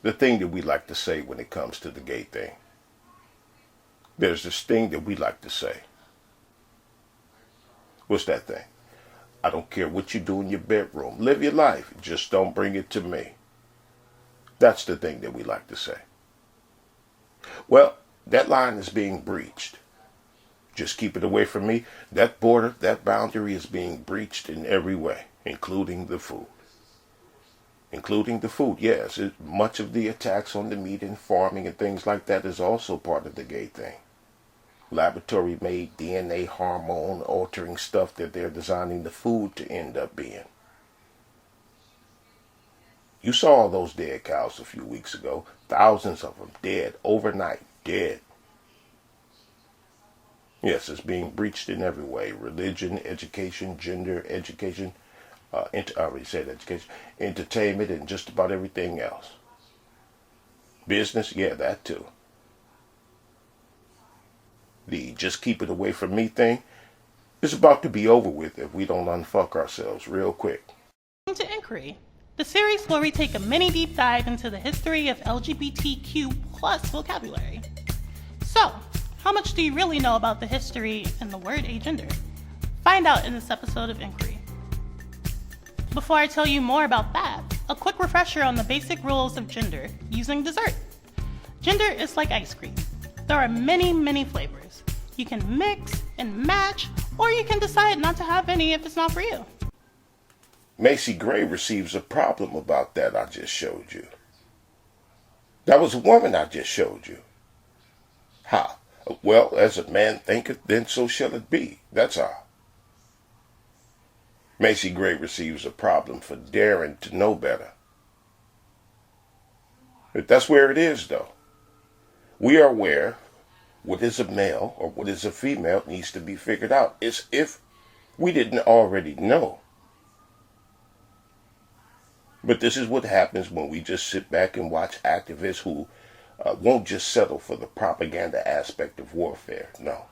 The thing that we like to say when it comes to the gay thing. There's this thing that we like to say. What's that thing? I don't care what you do in your bedroom. Live your life. Just don't bring it to me. That's the thing that we like to say. Well, that line is being breached. Just keep it away from me. That border, that boundary is being breached in every way, including the food. Including the food, yes. Much of the attacks on the meat and farming and things like that is also part of the gay thing. Laboratory made DNA hormone altering stuff that they're designing the food to end up being. You saw all those dead cows a few weeks ago. Thousands of them dead overnight. Dead. Yes, it's being breached in every way. Religion, education, gender, education, I already said education, entertainment, and just about everything else. Business, yeah, that too. The just keep it away from me thing is about to be over with if we don't unfuck ourselves real quick. To Inquiry, the series where we take a mini deep dive into the history of LGBTQ plus vocabulary. So, how much do you really know about the history and the word agender? Find out in this episode of Inquiry. Before I tell you more about that, a quick refresher on the basic rules of gender using dessert. Gender is like ice cream. There are many, many flavors. You can mix and match, or you can decide not to have any if it's not for you. Macy Gray receives a problem about that I just showed you. That was a woman I just showed you. How? Well, as a man thinketh, then so shall it be. That's how. Macy Gray receives a problem for daring to know better. But that's where it is, though. We are aware what is a male or what is a female needs to be figured out. It's if we didn't already know. But this is what happens when we just sit back and watch activists who won't just settle for the propaganda aspect of warfare. No.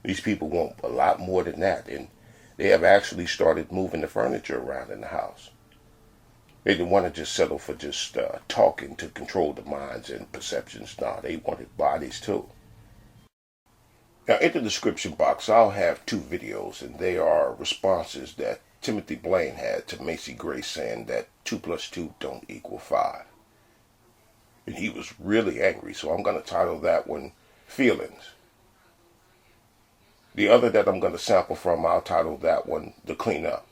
These people want a lot more than that, and they have actually started moving the furniture around in the house. They didn't want to just settle for just talking to control the minds and perceptions. No, they wanted bodies too. Now, in the description box, I'll have 2 videos, and they are responses that Timothy Blaine had to Macy Gray saying that 2 plus 2 don't equal 5. And he was really angry, so I'm going to title that one Feelings. The other that I'm going to sample from, I'll title that one The Cleanup,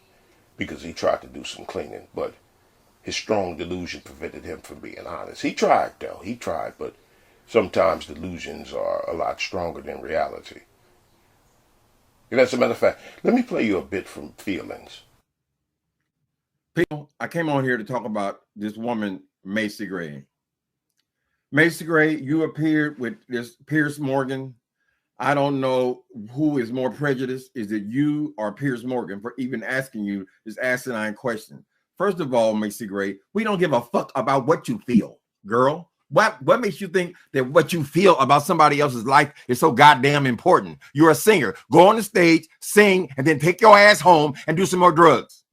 because he tried to do some cleaning, but his strong delusion prevented him from being honest. He tried, though. He tried, but sometimes delusions are a lot stronger than reality. And as a matter of fact, let me play you a bit from Feelings. People, I came on here to talk about this woman, Macy Gray. Macy Gray, you appeared with this Piers Morgan. I don't know who is more prejudiced. Is it you or Piers Morgan for even asking you this asinine question? First of all, Macy Gray, we don't give a fuck about what you feel, girl. What makes you think that what you feel about somebody else's life is so goddamn important? You're a singer. Go on the stage, sing, and then take your ass home and do some more drugs.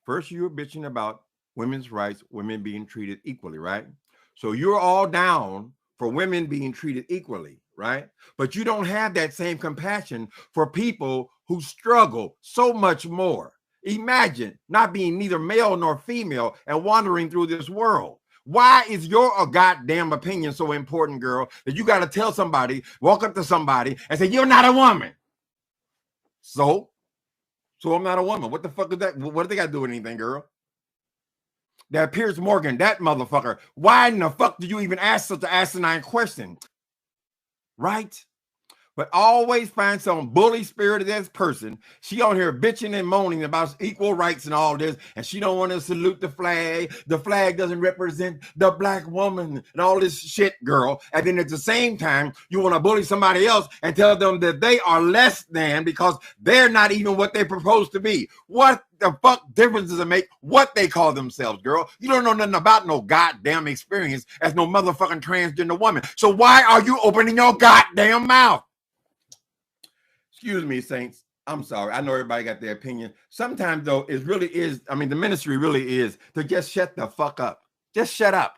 First, you were bitching about women's rights, women being treated equally, right? So you're all down for women being treated equally, right? But you don't have that same compassion for people who struggle so much more. Imagine not being neither male nor female and wandering through this world. Why is your goddamn opinion so important, girl, that you got to tell somebody, walk up to somebody and say, you're not a woman? So I'm not a woman. What the fuck is that? What do they got to do with anything, girl? That Piers Morgan, that motherfucker. Why in the fuck did you even ask such an asinine question? Right? But always find some bully spirited ass person. She on here bitching and moaning about equal rights and all this, and she don't want to salute the flag. The flag doesn't represent the black woman and all this shit, girl. And then at the same time, you want to bully somebody else and tell them that they are less than because they're not even what they propose to be. What the fuck difference does it make what they call themselves, girl? You don't know nothing about no goddamn experience as no motherfucking transgender woman. So why are you opening your goddamn mouth? Excuse me, Saints. I'm sorry. I know everybody got their opinion. Sometimes though, it really is. I mean, the ministry really is to just shut the fuck up. Just shut up.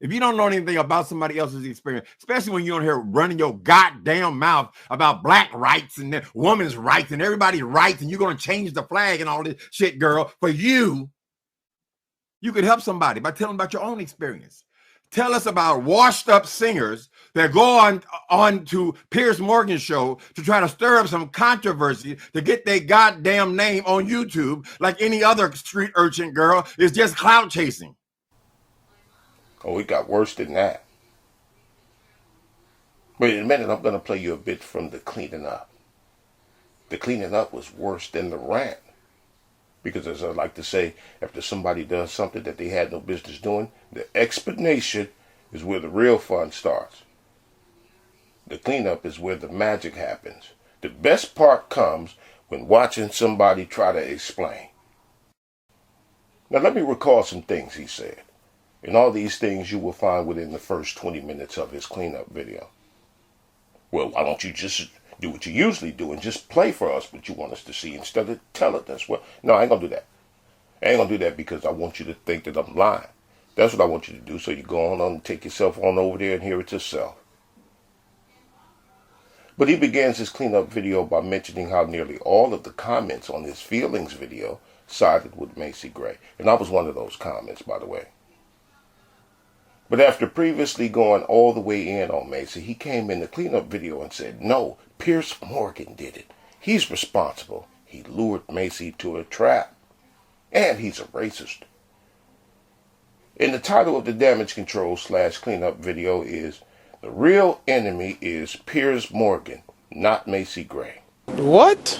If you don't know anything about somebody else's experience, especially when you don't hear running your goddamn mouth about black rights and women's rights and everybody's rights, and you're going to change the flag and all this shit, girl, for you could help somebody by telling about your own experience. Tell us about washed up singers that go on to Piers Morgan's show to try to stir up some controversy to get their goddamn name on YouTube like any other street urchin girl is just clout chasing. Oh, it got worse than that. But in a minute, I'm going to play you a bit from the cleaning up. The cleaning up was worse than the rant. Because as I like to say, after somebody does something that they had no business doing, the explanation is where the real fun starts. The cleanup is where the magic happens. The best part comes when watching somebody try to explain. Now let me recall some things he said. And all these things you will find within the first 20 minutes of his cleanup video. Well, why don't you just do what you usually do and just play for us what you want us to see instead of telling us? Well, no, I ain't going to do that. I ain't going to do that because I want you to think that I'm lying. That's what I want you to do. So you go on and take yourself on over there and hear it yourself. But he begins his cleanup video by mentioning how nearly all of the comments on his feelings video sided with Macy Gray. And I was one of those comments, by the way. But after previously going all the way in on Macy, he came in the cleanup video and said, no, Piers Morgan did it. He's responsible. He lured Macy to a trap. And he's a racist. And the title of the damage control / cleanup video is, The Real Enemy is Piers Morgan, not Macy Gray. What?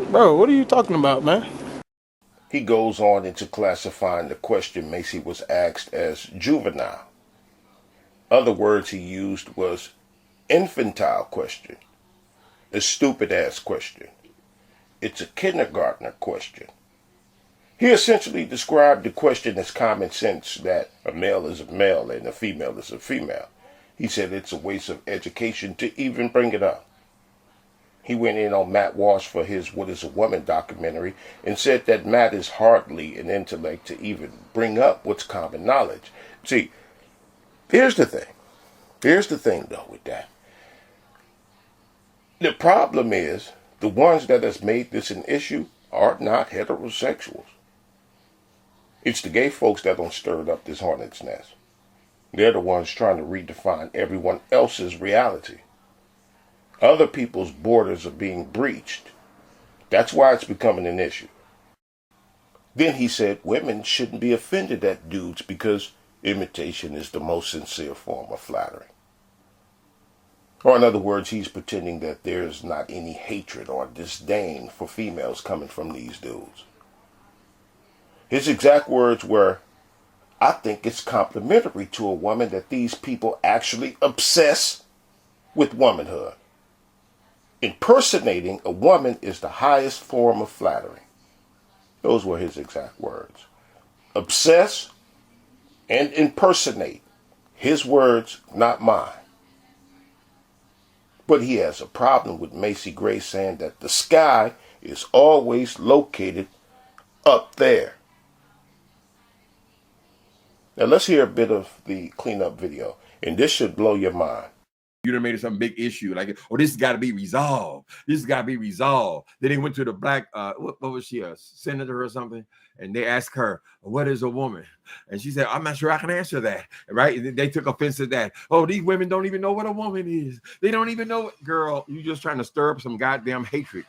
Bro, what are you talking about, man? He goes on into classifying the question Macy was asked as juvenile. Other words he used was infantile question, a stupid ass question. It's a kindergartner question. He essentially described the question as common sense that a male is a male and a female is a female. He said it's a waste of education to even bring it up. He went in on Matt Walsh for his What is a Woman documentary and said that Matt is hardly an intellect to even bring up what's common knowledge. See, here's the thing. Here's the thing, though, with that. The problem is the ones that has made this an issue are not heterosexuals. It's the gay folks that don't stir up this hornet's nest. They're the ones trying to redefine everyone else's reality. Other people's borders are being breached. That's why it's becoming an issue. Then he said women shouldn't be offended at dudes because imitation is the most sincere form of flattery. Or in other words, he's pretending that there's not any hatred or disdain for females coming from these dudes. His exact words were, I think it's complimentary to a woman that these people actually obsess with womanhood. Impersonating a woman is the highest form of flattery. Those were his exact words. Obsess and impersonate. His words, not mine. But he has a problem with Macy Gray saying that the sky is always located up there. Now let's hear a bit of the cleanup video, and this should blow your mind. You done made it some big issue, like, oh, this has got to be resolved. This has got to be resolved. Then they went to the black, what was she, a senator or something? And they asked her, what is a woman? And she said, I'm not sure I can answer that, right? They took offense to that. Oh, these women don't even know what a woman is. They don't even know it. Girl, you're just trying to stir up some goddamn hatred.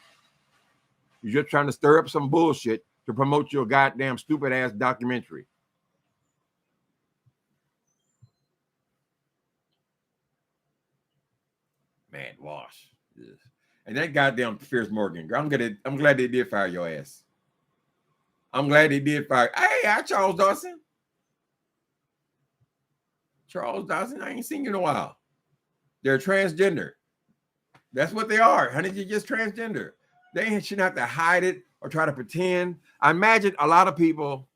You're just trying to stir up some bullshit to promote your goddamn stupid ass documentary. Man, Wash. And that goddamn Piers Morgan, girl, I'm glad they did fire your ass. I'm glad they did fire. Hey, hi, Charles Dawson. Charles Dawson, I ain't seen you in a while. They're transgender. That's what they are. Honey, you're just transgender. They shouldn't have to hide it or try to pretend. I imagine a lot of people,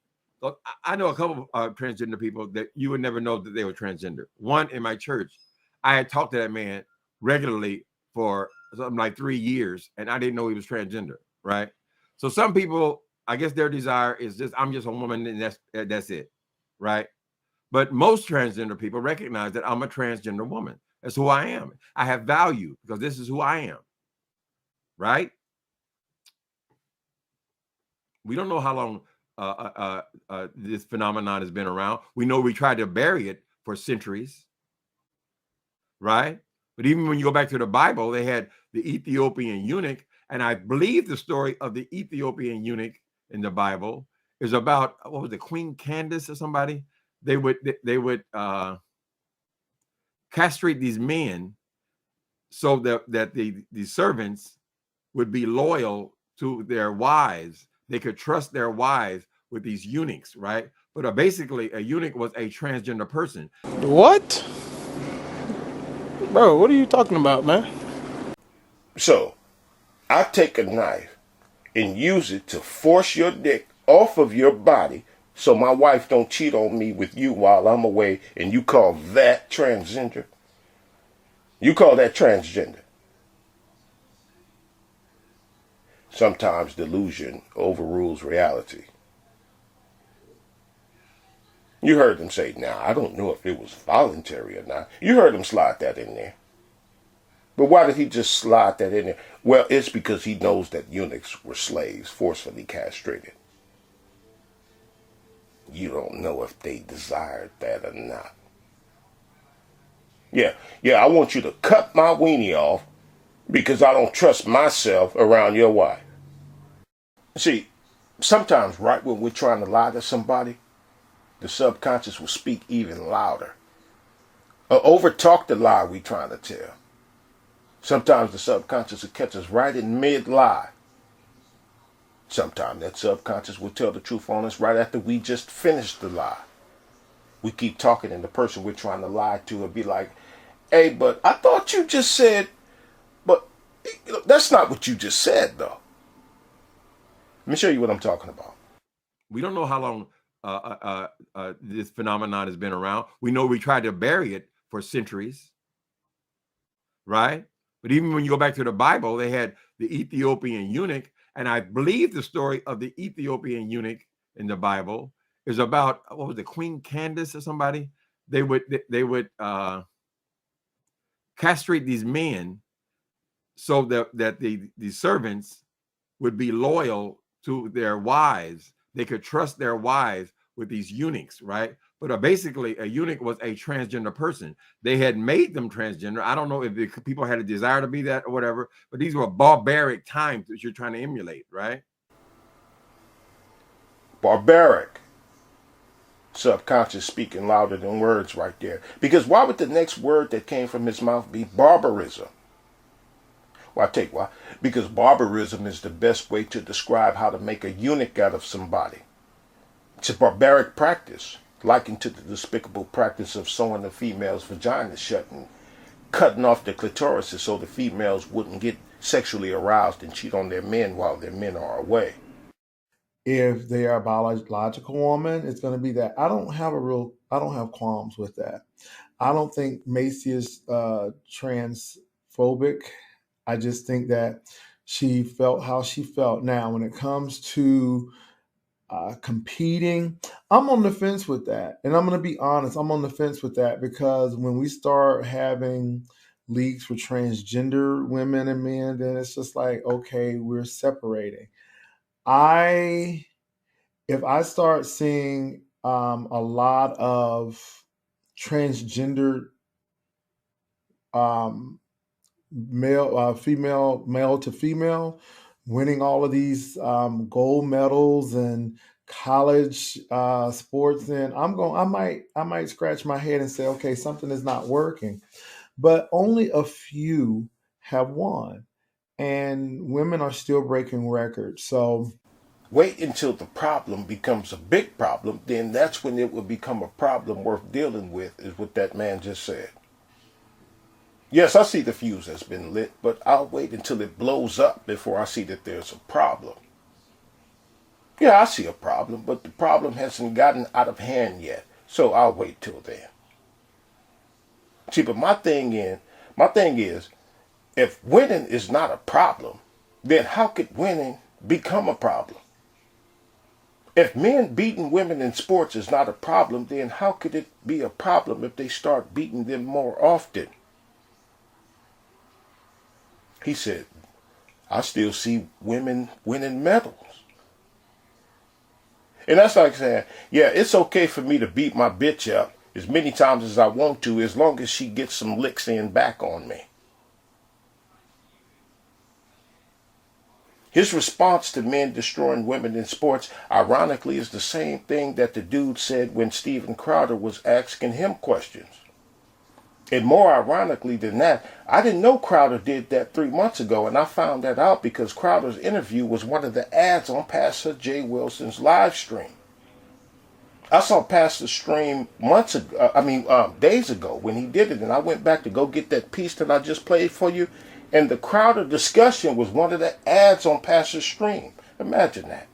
I know a couple of transgender people that you would never know that they were transgender. One in my church, I had talked to that man regularly for something like 3 years, and I didn't know he was transgender, right? So some people, I guess their desire is just, I'm just a woman and that's it, right? But most transgender people recognize that I'm a transgender woman. That's who I am. I have value because this is who I am, right? We don't know how long this phenomenon has been around. We know we tried to bury it for centuries, right? But even when you go back to the Bible, they had the Ethiopian eunuch, and I believe the story of the Ethiopian eunuch in the Bible is about, what was it, Queen Candace or somebody? They would castrate these men so that the servants would be loyal to their wives. They could trust their wives with these eunuchs, right? But basically, a eunuch was a transgender person. What? Bro, what are you talking about, man? So, I take a knife and use it to force your dick off of your body so my wife don't cheat on me with you while I'm away, and you call that transgender? You call that transgender? Sometimes delusion overrules reality. You heard them say, now, I don't know if it was voluntary or not. You heard him slide that in there. But why did he just slide that in there? Well, it's because he knows that eunuchs were slaves, forcefully castrated. You don't know if they desired that or not. Yeah, I want you to cut my weenie off because I don't trust myself around your wife. See, sometimes right when we're trying to lie to somebody, the subconscious will speak even louder. Or overtalk the lie we're trying to tell. Sometimes the subconscious will catch us right in mid-lie. Sometimes that subconscious will tell the truth on us right after we just finished the lie. We keep talking and the person we're trying to lie to will be like, hey, but I thought you just said, but that's not what you just said, though. Let me show you what I'm talking about. We don't know how long this phenomenon has been around. We know we tried to bury it for centuries, right? But even when you go back to the Bible, they had the Ethiopian eunuch, and I believe the story of the Ethiopian eunuch in the Bible is about, what was it, Queen Candace or somebody? They would castrate these men so that the servants would be loyal to their wives. They could trust their wives with these eunuchs, right? But basically, a eunuch was a transgender person. They had made them transgender. I don't know if the people had a desire to be that or whatever, but these were barbaric times that you're trying to emulate, right? Barbaric. Subconscious speaking louder than words right there. Because why would the next word that came from his mouth be barbarism? Well, I tell you why. Because barbarism is the best way to describe how to make a eunuch out of somebody. It's a barbaric practice, likened to the despicable practice of sewing the female's vagina shut and cutting off the clitoris so the females wouldn't get sexually aroused and cheat on their men while their men are away. If they are a biological woman, it's going to be that. I don't have qualms with that. I don't think Macy is transphobic. I just think that she felt how she felt. Now, when it comes to competing, I'm on the fence with that. And I'm going to be honest, I'm on the fence with that because when we start having leagues for transgender women and men, then it's just like, okay, we're separating. If I start seeing a lot of transgender male to female, winning all of these gold medals and college sports, then I might scratch my head and say, okay, something is not working. But only a few have won, and women are still breaking records. So Wait until the problem becomes a big problem, then that's when it will become a problem worth dealing with, is what that man just said. Yes, I see the fuse has been lit, but I'll wait until it blows up before I see that there's a problem. Yeah, I see a problem, but the problem hasn't gotten out of hand yet, so I'll wait till then. See, but my thing is, If winning is not a problem, then how could winning become a problem? If men beating women in sports is not a problem, then how could it be a problem if they start beating them more often? He said, I still see women winning medals. And that's like saying, yeah, it's okay for me to beat my bitch up as many times as I want to, as long as she gets some licks in back on me. His response to men destroying women in sports, ironically, is the same thing that the dude said when Steven Crowder was asking him questions. And more ironically than that, I didn't know Crowder did that 3 months ago, and I found that out because Crowder's interview was one of the ads on Pastor Jay Wilson's live stream. I saw Pastor stream days ago when he did it, and I went back to go get that piece that I just played for you, and the Crowder discussion was one of the ads on Pastor's stream. Imagine that.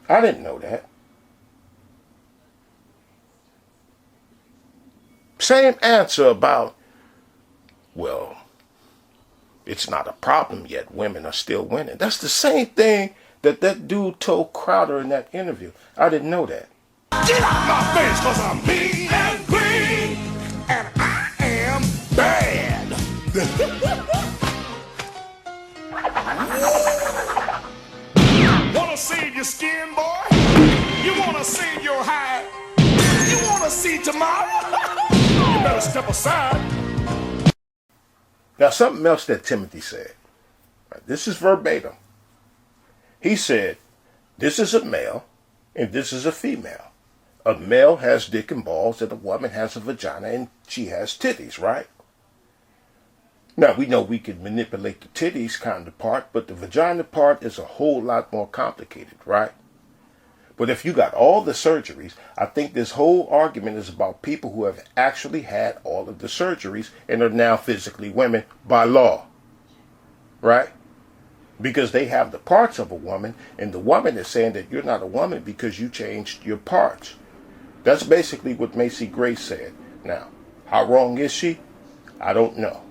I didn't know that. Same answer about, well, it's not a problem yet. Women are still winning. That's the same thing that dude told Crowder in that interview. I didn't know that. Get out my face, cause I'm mean and green, and I am bad. Wanna save your skin, boy? You wanna save your hide? You wanna see tomorrow? You better step aside. Now, something else that Timothy said. Right, this is verbatim. He said, this is a male and this is a female. A male has dick and balls and a woman has a vagina and she has titties, right? Now, we know we can manipulate the titties kind of part, but the vagina part is a whole lot more complicated, right? But if you got all the surgeries, I think this whole argument is about people who have actually had all of the surgeries and are now physically women by law, right? Because they have the parts of a woman, and the woman is saying that you're not a woman because you changed your parts. That's basically what Macy Grace said. Now, how wrong is she? I don't know.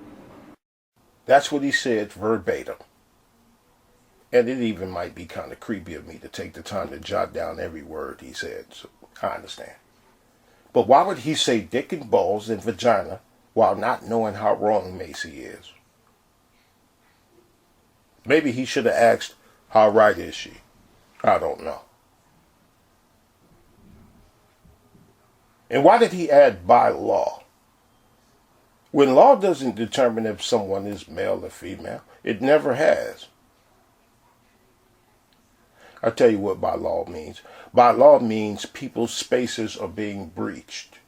That's what he said verbatim. And it even might be kind of creepy of me to take the time to jot down every word he said, so I understand. But why would he say dick and balls and vagina while not knowing how wrong Macy is? Maybe he should have asked, how right is she? I don't know. And why did he add by law? When law doesn't determine if someone is male or female, it never has. I'll tell you what by law means. By law means people's spaces are being breached.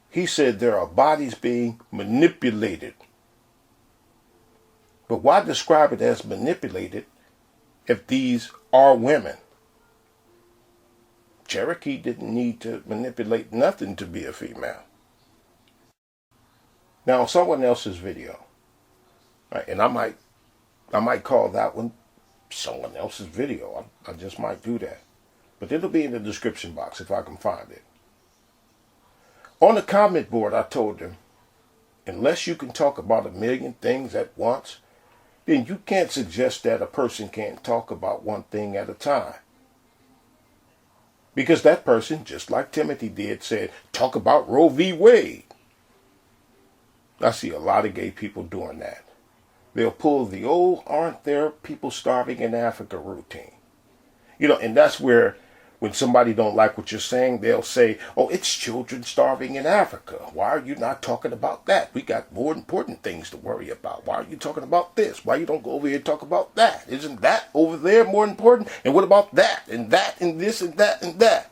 He said there are bodies being manipulated. But why describe it as manipulated if these are women? Cherokee didn't need to manipulate nothing to be a female. Now, someone else's video, right, and I might call that one someone else's video. I just might do that. But it'll be in the description box if I can find it. On the comment board, I told them, unless you can talk about a million things at once, then you can't suggest that a person can't talk about one thing at a time. Because that person, just like Timothy did, said, talk about Roe v. Wade. I see a lot of gay people doing that. They'll pull the old, aren't there people starving in Africa routine. And that's where when somebody don't like what you're saying, they'll say, oh, it's children starving in Africa. Why are you not talking about that? We got more important things to worry about. Why are you talking about this? Why you don't go over here and talk about that? Isn't that over there more important? And what about that and that and this and that and that?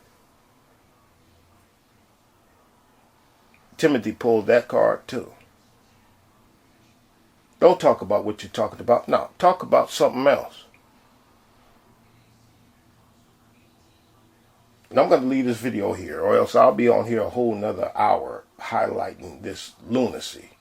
Timothy pulled that card too. Don't talk about what you're talking about. No, talk about something else. And I'm going to leave this video here, or else I'll be on here a whole nother hour highlighting this lunacy.